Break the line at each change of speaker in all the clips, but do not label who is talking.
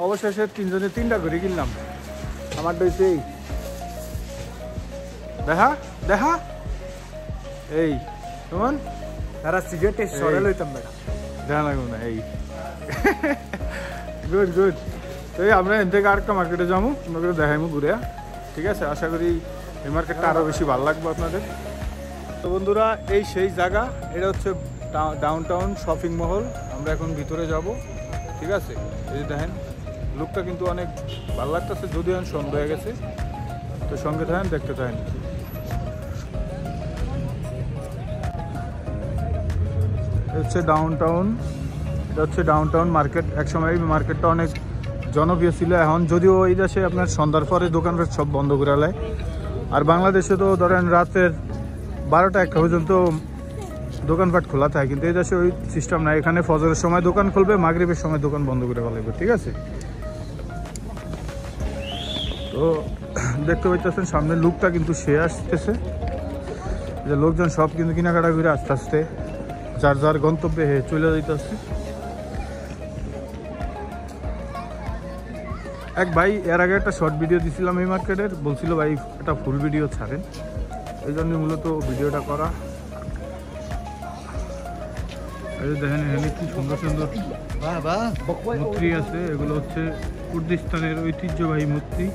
অবশেষে তিনজনে তিনটা ঘুরে কিনলাম। আমার হয়েছে এই দেখা দেখা এই কেমন
তারা সিগারেটে সরে লইতাম বেটা
দেখা লাগবো না এই গুড গুড। তো এই আমরা এন থেকে আরেকটা মার্কেটে যাবো, তোমাকে দেখাইমু ঘুরে। ঠিক আছে, আশা করি এই মার্কেটটা আরও বেশি ভালো লাগবে আপনাদের। তো বন্ধুরা, এই সেই জায়গা, এটা হচ্ছে ডাউন টাউন শপিং মহল। আমরা এখন ভিতরে যাব। ঠিক আছে, এই যে দেখেন লুকটা কিন্তু অনেক ভালো লাগতেছে, যদিও এখন সন্ধ্যা হয়ে গেছে। তো সঙ্গে থাকেন, দেখতে থাকেন। হচ্ছে ডাউন টাউন, এটা হচ্ছে ডাউন টাউন মার্কেট। একসময় এই মার্কেটটা অনেক জনপ্রিয় ছিল। এখন যদিও এই দেশে আপনার সন্ধ্যার পরে দোকানপাট সব বন্ধ করে দেয়, আর বাংলাদেশে তো ধরেন রাতের 12টা-1টা পর্যন্ত দোকানপাট খোলা থাকে, কিন্তু এই দেশে ওই সিস্টেম নাই। এখানে ফজরের সময় দোকান খুলবে, মাগরিবের সময় দোকান বন্ধ করে ফেলবে। ঠিক আছে, তো দেখতে পাইতেছেন সামনে লুকটা কিন্তু সে আসতেছে, যে লোকজন সব কিন্তু কেনাকাটা করে আস্তে আস্তে যার যার গন্তব্যে চলে যাইতেছে। এক ভাই এর আগে একটা শর্ট ভিডিও দিছিলাম এই মার্কেটের, বলছিল ভাই একটা ফুল ভিডিও ছাড়েন, এই জন্য মূলত ভিডিওটা করা। দেখেন এখানে কি সুন্দর সুন্দর মূর্তি আছে, এগুলো হচ্ছে কুর্দিস্তানের ঐতিহ্যবাহী মূর্তি।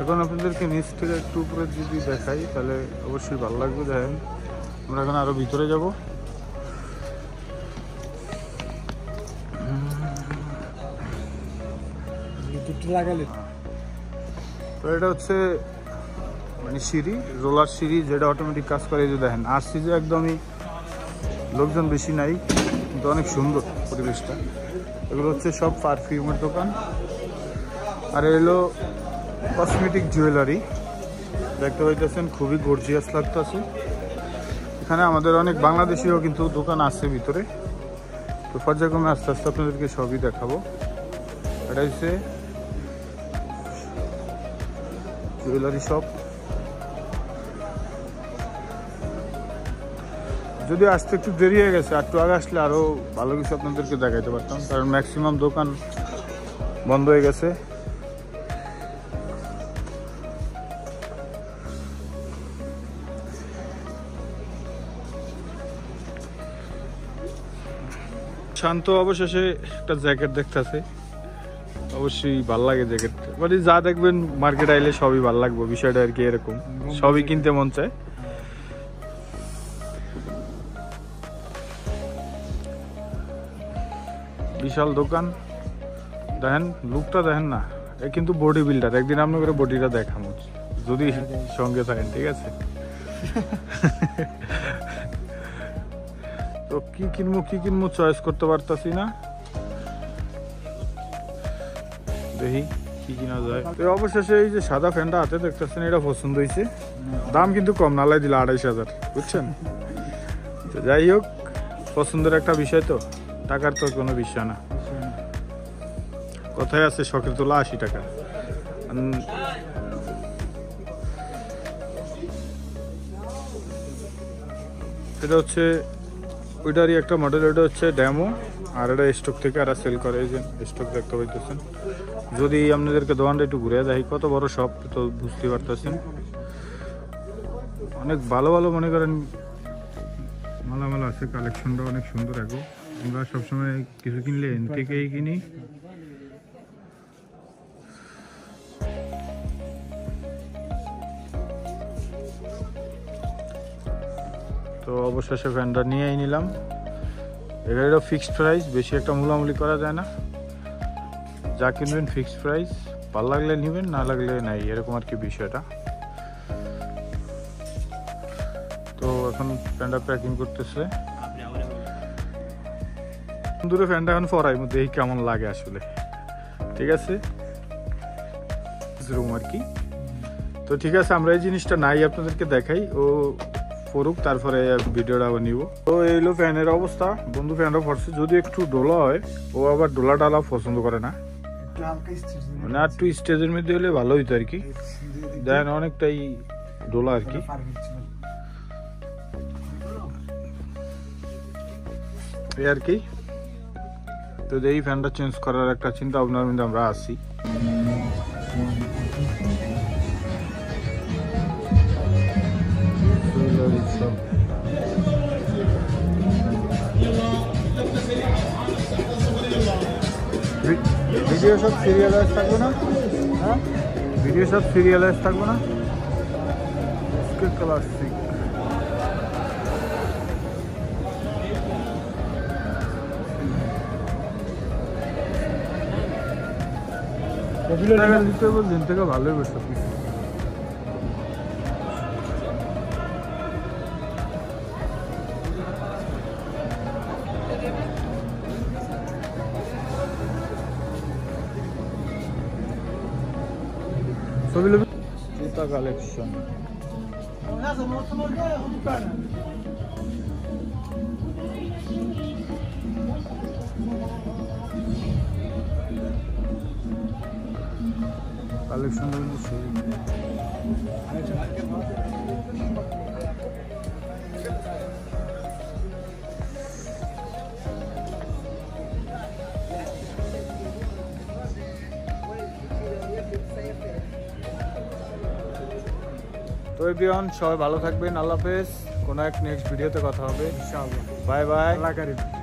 এখন আপনাদেরকে নিচ থেকে একটু উপরে যদি দেখাই তাহলে অবশ্যই ভালো লাগবে। দেখেন আমরা এখন আরো ভিতরে যাব। তো এটা হচ্ছে মানে সিঁড়ি, রোলার সিঁড়ি, যেটা অটোমেটিক কাজ করে। এই যে দেখেন আসছি যে একদমই লোকজন বেশি নাই, কিন্তু অনেক সুন্দর পরিবেশটা। এগুলো হচ্ছে সব পারফিউমের দোকান, আর এলো কসমেটিক জুয়েলারি। দেখতে পাইতেছেন খুবই গর্জিয়াস লাগতেছে। এখানে আমাদের অনেক বাংলাদেশিও কিন্তু দোকান আছে ভিতরে। তো পর্যায়ক্রমে আস্তে আস্তে আপনাদেরকে সবই দেখাবো। এটা হচ্ছে জুয়েলারি শপ। যদি আসতে একটু দেরি হয়ে গেছে, একটু আগে আসলে আরও ভালো কিছু আপনাদেরকে দেখাইতে পারতাম, কারণ ম্যাক্সিমাম দোকান বন্ধ হয়ে গেছে। শান্ত অবশেষে একটা জ্যাকেট দেখতেছে, অবশ্যই ভাল লাগে জ্যাকেট। মানে যা দেখবেন মার্কেট আইলে সবই ভাল লাগবে, বিষয়টা আর কি এরকম, সবই কিনতে মন চায়। বিশাল দোকান, দেখেন লুকটা দেখেন না, এ কিন্তু বডি বিল্ডার। একদিন আপনার করে বডিটা দেখাবো যদি সঙ্গে থাকেন। ঠিক আছে, তো কি কিনবো চয়েস করতে পারতাছি না, দেখি কি কিনা যায়। তো অবশেষে এই যে সাদা ফ্যানটা হাতে দেখতেছেন, এটা পছন্দ হয়েছে। দাম কিন্তু কম, নালাই দিল 28,000, বুঝছেন। তো যাই হোক, পছন্দের একটা বিষয়, তো টাকার তো কোনো বিষয় না। কোথায় আছে শখের তোলা 80 টাকা। এটা হচ্ছে ওইটারই একটা মডেল, এটা হচ্ছে ডেমো, আর এটা স্টক থেকে আর সেল করে। এই যে স্টক দেখতে পাইতেছেন। যদি আপনাদেরকে দোকানটা একটু ঘুরে দেখি, কত বড় শপ তো বুঝতে পারতেছেন। অনেক ভালো ভালো মনে করেন মালামাল আছে, কালেকশনটা অনেক সুন্দর। এখন আমরা সবসময় কিছু কিনলে এন থেকেই কিনি। তো অবশেষে ফ্যানটা নিয়েই নিলাম। এটারও ফিক্সড প্রাইস, বেশি একটা মূলামূলি করা যায় না। যা কিনবেন ফিক্সড প্রাইস, ভালো লাগলে নেবেন, না লাগলে নাই, এরকম আর কি বিষয়টা। তো এখন ফ্যানটা প্যাকিং করতেছে। দূরে ফ্যানটা এখন ফরাই মধ্যে এই কেমন লাগে আসলে। ঠিক আছে, রুম আর কি। তো ঠিক আছে, আমরা এই জিনিসটা নাই আপনাদেরকে দেখাই, ও পড়ুক, তারপরে ভিডিওটা আবার নিব। তো এইলো ফ্যানের অবস্থা। বন্ধু ফ্যানটা পড়ছে, যদি একটু ডোলা হয়, ও আবার ডোলা ডালা পছন্দ করে না, মানে আর একটু স্টেজের মধ্যে হলে ভালো হইতো আর কি। দেখেন অনেকটাই ডোলা আর কি। এই আর কি। তো এই ফ্যানটা চেঞ্জ করার একটা চিন্তা ভাবনার মধ্যে আমরা আছি। ভিডিও সব সিরিয়ালাইজ থাকবে না? হ্যাঁ, ভিডিও সব সিরিয়ালাইজ থাকবে না? ক্লাসিক দিতে দিন থেকে ভালোই বসে ছবি লবি জুতা কালেকশন। কালেকশন তো এভরিওয়ান, সবাই ভালো থাকবেন। আল্লাহ হাফেজ। কোনো এক নেক্সট ভিডিওতে কথা হবে ইনশাআল্লাহ। Bye bye. আল্লাহ কারিম।